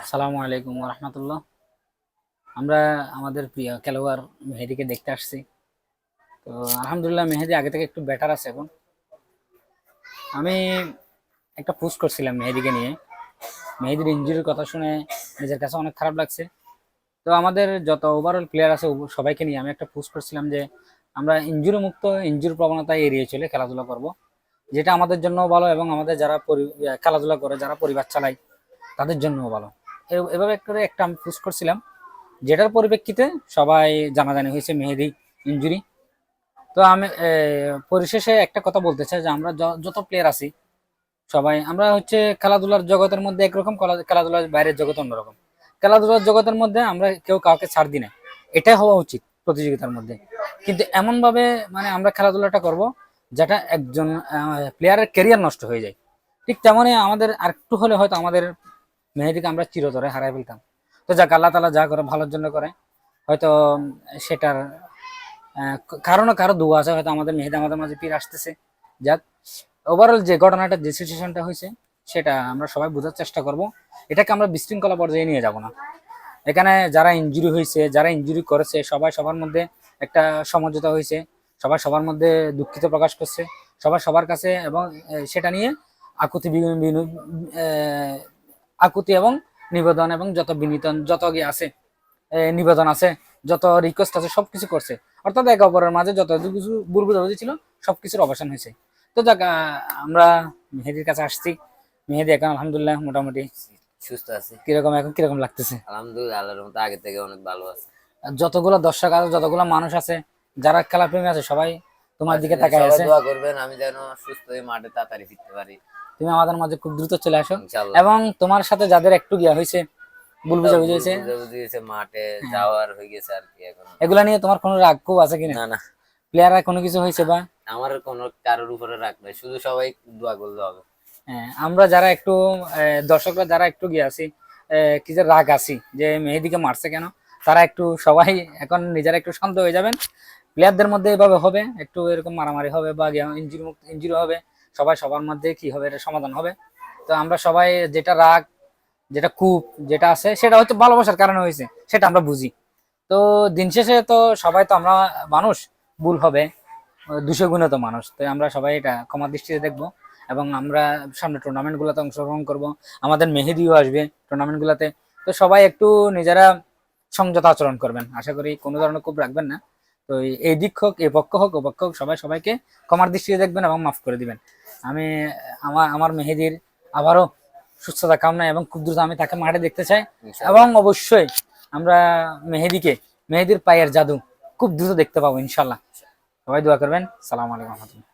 আসসালামু আলাইকুম রহমতুল্লাহ। আমরা আমাদের প্রিয় খেলোয়াড় মেহেদিকে দেখতে আসছি। তো আলহামদুলিল্লাহ মেহেদি আগে থেকে একটু বেটার আছে এখন। আমি একটা পোস্ট করছিলাম মেহেদিকে নিয়ে। মেহেদির ইনজুরির কথা শুনে নিজের কাছে অনেক খারাপ লাগছে। তো আমাদের যত ওভারঅল প্লেয়ার আছে সবাইকে নিয়ে আমি একটা পোস্ট করছিলাম যে আমরা ইনজুরি মুক্ত, ইনজুরি প্রবণতা এড়িয়ে চলে খেলাধুলা করব, যেটা আমাদের জন্য ভালো এবং আমাদের যারা খেলাধুলা করে, যারা পরিবার চালায় তাদের জন্যও ভালো। এভাবে করে একটা আমি পোস্ট করছিলাম, যেটার পরিপ্রেক্ষিতে সবাই জানাজানি হয়েছে মেহেদি ইনজুরি। তো আমি পরিশেষে একটা কথা বলতে চাই যে আমরা যত প্লেয়ার আছি সবাই আমরা হচ্ছে খেলাধুলার জগতের মধ্যে একরকম, খেলাধুলার বাইরের জগৎ অন্যরকম। খেলাধুলার জগতের মধ্যে আমরা কেউ কাউকে ছাড় দিই না, এটাই হওয়া উচিত প্রতিযোগিতার মধ্যে। কিন্তু এমন ভাবে মানে আমরা খেলাধুলাটা করব যেটা একজন প্লেয়ারের ক্যারিয়ার নষ্ট হয়ে যায়। ঠিক তেমনই আমাদের আরেকটু হলে হয়তো আমাদের মেহেদিকে আমরা চিরতরে হারাই ফেলতাম। তো যাক, আল্লাহ তালা যা করে ভালোর জন্য করে। হয়তো সেটার কারণও কারো দোয়া আছে, হয়তো আমাদের মেহেদি আমাদের মাঝে ফিরে আসতেছে। যাক, ওভারঅল যে ঘটনাটা, যে সিচুয়েশনটা হয়েছে সেটা আমরা সবাই বোঝার চেষ্টা করব। এটাকে আমরা বিশৃঙ্খলা পর্যায়ে নিয়ে যাব না। এখানে যারা ইনজুরি হয়েছে, যারা ইনজুরি করেছে, সবাই সবার মধ্যে একটা সমঝোতা হয়েছে, সবাই সবার মধ্যে দুঃখিত প্রকাশ করছে, সবাই সবার কাছে, এবং সেটা নিয়ে আকুতি আকুতি এবং নিবেদন এবং যত বিনীতন যত আছে, নিবেদন আছে, যত রিকোয়েস্ট আছে সবকিছু করছে। অর্থাৎ একে অপরের মাঝে যত কিছু ভুল বোঝাবুঝি ছিল সবকিছুর অবসান হয়েছে। তো যাক, আমরা মেহেদির কাছে আসছি। মেহেদি এখন আলহামদুলিল্লাহ মোটামুটি সুস্থ আছে। কিরকম, এখন কিরকম লাগতেছে? আলহামদুলিল্লাহ, আল্লাহর রহমতে আগে থেকে অনেক ভালো আছে। যতগুলো দর্শক আছে, যতগুলো মানুষ আছে, যারা খেলা প্রেমী আছে, সবাই তোমার দিকে তাকায় সবাই আছে। দোয়া করবেন আমি যেন সুস্থ হয়ে মাঠে তাড়াতাড়ি ফিরতে পারি। তুমি আমাদের মাঝে খুব দ্রুত চলে আসো। ইনশাআল্লাহ। এবং তোমার সাথে যাদের একটু গিয়া হয়েছে, ভুল বুঝাবুঝি হয়েছে, বুঝাবুঝি হয়েছে, মাঠে হ্যাঁ, যাওয়ার হয়ে গেছে আর কি। এখন এগুলা নিয়ে তোমার কোনো রাগ খুব আছে কিনা? না না, প্লেয়াররা কোনো কিছু হয়েছে বা? আমার কোনো কারোর উপরে রাগ নাই, শুধু সবাই দোয়া করলে হবে। হ্যাঁ, আমরা যারা একটু দর্শকরা যারা একটু গিয়ে আছি, কি যে রাগ আছি যে মেহেদিকে মারছে কেন, তারা একটু সবাই এখন নিজেরা একটু শান্ত হয়ে যাবেন। প্লেয়ারদের মধ্যে এভাবে হবে, একটু এরকম মারামারি হবে বা ইঞ্জুরি হবে, সবাই সবার মধ্যে কি হবে, এটা সমাধান হবে। তো আমরা সবাই যেটা রাগ, যেটা কূপ যেটা আছে, সেটা হচ্ছে ভালোবাসার কারণে হয়েছে, সেটা আমরা বুঝি। তো দিন শেষে তো সবাই তো আমরা মানুষ, ভুল হবে, 200 গুণে তো মানুষ। তো আমরা সবাই এটা ক্ষমা দৃষ্টিতে দেখবো। এবং আমরা সামনে টুর্নামেন্ট গুলোতে অংশগ্রহণ করব, আমাদের মেহেদিও আসবে টুর্নামেন্ট গুলাতে। তো সবাই একটু নিজেরা সংযত আচরণ করবেন, আশা করি কোনো ধরনের ক্ষোভ রাখবেন না। তো এই দিক হোক, এই পক্ষ হোক, ও পক্ষ হোক, সবাই সবাইকে ক্ষমার দৃষ্টিতে দেখবেন এবং মাফ করে দিবেন। আমি আমার মেহেদির আবারও সুস্থতা কামনা, এবং খুব দ্রুত আমি তাকে মাঠে দেখতে চাই। এবং অবশ্যই আমরা মেহেদির পায়ের জাদু খুব দ্রুত দেখতে পাবো ইনশাল্লাহ। সবাই দোয়া করবেন। সালাম আলাইকুম।